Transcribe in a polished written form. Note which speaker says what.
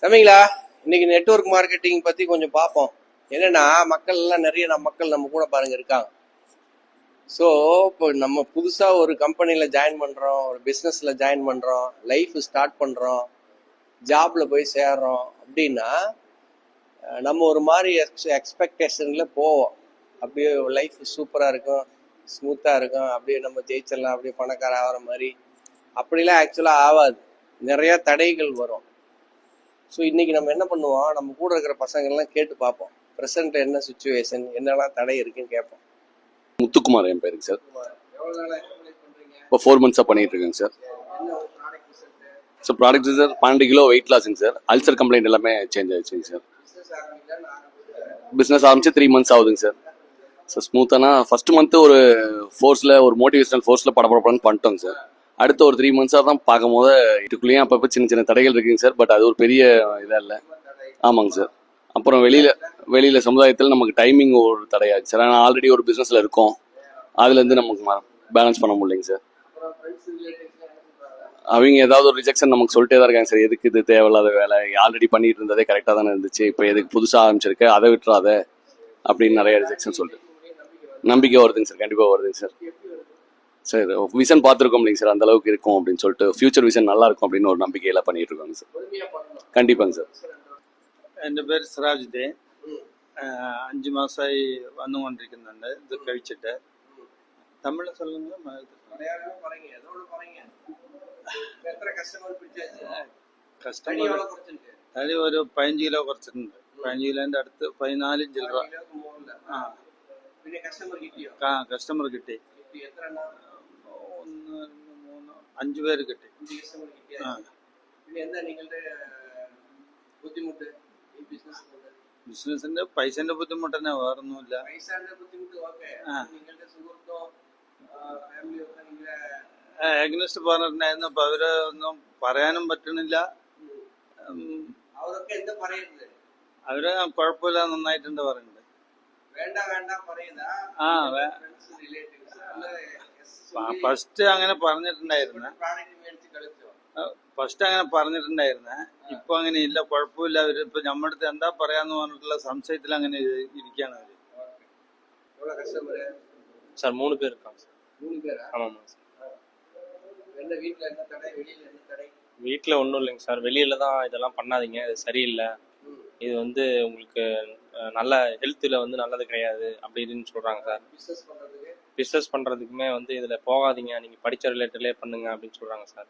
Speaker 1: சரிங்களா? இன்னைக்கு network marketing பத்தி கொஞ்சம் பார்ப்போம். என்னன்னா மக்கள் எல்லாம் நிறைய மக்கள் நம்ம கூட பாருங்க இருக்காங்க. ஸோ இப்போ நம்ம புதுசா ஒரு கம்பெனில ஜாயின் பண்றோம், ஒரு பிஸ்னஸ்ல ஜாயின் பண்றோம், லைஃப் ஸ்டார்ட் பண்றோம், ஜாப்ல போய் சேர்றோம் அப்படின்னா நம்ம ஒரு மாதிரி எக்ஸ்பெக்டேஷன்ல போவோம். அப்படியே லைஃப் சூப்பரா இருக்கும், ஸ்மூத்தா இருக்கும், அப்படியே நம்ம ஜெயிச்சிடலாம், அப்படியே பணக்கார ஆகிற மாதிரி. அப்படிலாம் ஆக்சுவலா ஆகாது. நிறைய தடைகள் வரும். ஸோ இன்னைக்கு நம்ம என்ன பண்ணுவோம், நம்ம கூட இருக்கிற பசங்கள்லாம் கேட்டு பார்ப்போம். ப்ரெசென்ட் என்ன சுச்சுவேஷன், என்னெல்லாம் தடை இருக்குன்னு கேட்போம்.
Speaker 2: முத்துக்குமார் என் பேருங்க சார்.
Speaker 1: எவ்வளோ நாளாக பண்ணுறீங்க?
Speaker 2: இப்போ 4 months பண்ணிட்டு இருக்கேங்க சார்.
Speaker 1: என்ன ஒரு product result?
Speaker 2: So product sir 12 kilo weight லாஸுங்க சார். அல்சர் கம்ப்ளைண்ட் எல்லாமே சேஞ்ச் ஆயிடுச்சுங்க சார்.
Speaker 1: பிஸ்னஸ் ஆரம்பிக்கலான்னு
Speaker 2: பிஸ்னஸ் ஆரம்பிச்சு 3 months ஆகுதுங்க சார். ஸோ ஸ்மூத்தானா ஃபர்ஸ்ட் மந்த்து ஒரு ஃபோர்ஸில் ஒரு மோட்டிவேஷனல் ஃபோர்ஸில் படப்படப்படன்னு பண்ணிட்டோங்க சார். அடுத்த ஒரு 3 months தான் பார்க்கும்போது இதுக்குள்ளேயும் அப்பப்போ சின்ன சின்ன தடைகள் இருக்குங்க சார். பட் அது ஒரு பெரிய இதாக இல்லை. ஆமாங்க சார். அப்புறம் வெளியில் சமுதாயத்தில் நமக்கு டைமிங் ஒரு தடையாச்சு சார். ஆனால் ஆல்ரெடி ஒரு பிஸ்னஸில் இருக்கோம், அதுலேருந்து நமக்கு பேலன்ஸ் பண்ண முடியலைங்க சார். அவங்க ஏதாவது ஒரு ரிஜெக்ஷன் நமக்கு சொல்லிட்டே தான் இருக்காங்க சார். எதுக்கு இது தேவையில்லாத வேலை, ஆல்ரெடி பண்ணிட்டு இருந்ததே கரெக்டாக தானே இருந்துச்சு, இப்போ எதுக்கு புதுசாக ஆரம்பிச்சிருக்கு, அதை விட்டுறாத அப்படின்னு நிறைய ரிஜெக்ஷன் சொல்லிட்டு நம்பிக்கை வருதுங்க சார். கண்டிப்பாக வருதுங்க சார். சார் விஷன் பார்த்துருக்கோம் இல்லைங்க சார், அந்த அளவுக்கு இருக்கும் அப்படின்னு சொல்லிட்டு ஃபியூச்சர் விஷன் நல்லா இருக்கும் அப்படின்னு ஒரு நம்பிக்கையெல்லாம் பண்ணிட்டு இருக்காங்க சார். கண்டிப்பாங்க சார்.
Speaker 3: എൻ്റെ പേര് സിറാജുദ്ദീൻ. 5 മാസമായി വന്നുകൊണ്ടിരിക്കുന്നുണ്ട് ഇത് കഴിച്ചിട്ട്. തമിഴ് சொல்லுங்க. കസ്റ്റമർ തടി ഒരു 15 കിലോ കുറച്ചിട്ടുണ്ട്. 15 കിലോന്റെ അടുത്ത് 14 ചില്ലറ. കസ്റ്റമർ കിട്ടി. 1 2 3 5 പേര് കിട്ടി. ബിസിനസിന്റെ പൈസന്റെ ബുദ്ധിമുട്ട് തന്നെ, വേറൊന്നുമില്ല. ഏഗ്നസ്റ്റ് പറഞ്ഞിട്ടുണ്ടായിരുന്നു. അപ്പൊ അവര് ഒന്നും പറയാനും പറ്റണില്ല. അവര് കുഴപ്പമില്ല, നന്നായിട്ടുണ്ട് പറയുന്നുണ്ട്. ഫസ്റ്റ് അങ്ങനെ പറഞ്ഞിട്ടുണ്ടായിരുന്നു. ഇപ്പൊ അങ്ങനെ ഇല്ല, കുഴപ്പമില്ല. അവര് ഇപ്പൊ നമ്മുടെ അടുത്ത് എന്താ പറയാന്ന് പറഞ്ഞിട്ടുള്ള സംശയത്തിൽ അങ്ങനെ ഇരിക്കുകയാണ് അവര്.
Speaker 4: சார் 3 பேர் இருக்காங்க சார்.
Speaker 1: 3 பேரா?
Speaker 4: ஆமாம் சார்.
Speaker 1: வீட்டில் என்ன தடை, வெளியில் என்ன தடை?
Speaker 4: வீட்டில் ஒன்றும் இல்லைங்க சார். வெளியில் தான் இதெல்லாம் பண்ணாதீங்க, இது சரியில்லை, இது வந்து உங்களுக்கு நல்ல ஹெல்த்தில் வந்து நல்லது கிடையாது அப்படி இப்படின்னு சொல்கிறாங்க சார். பிஸ்னஸ் பண்ணுறதுக்குமே வந்து இதில் போகாதீங்க, நீங்கள் படித்த ரிலேட்டட்லேயே பண்ணுங்க அப்படின்னு சொல்கிறாங்க சார்.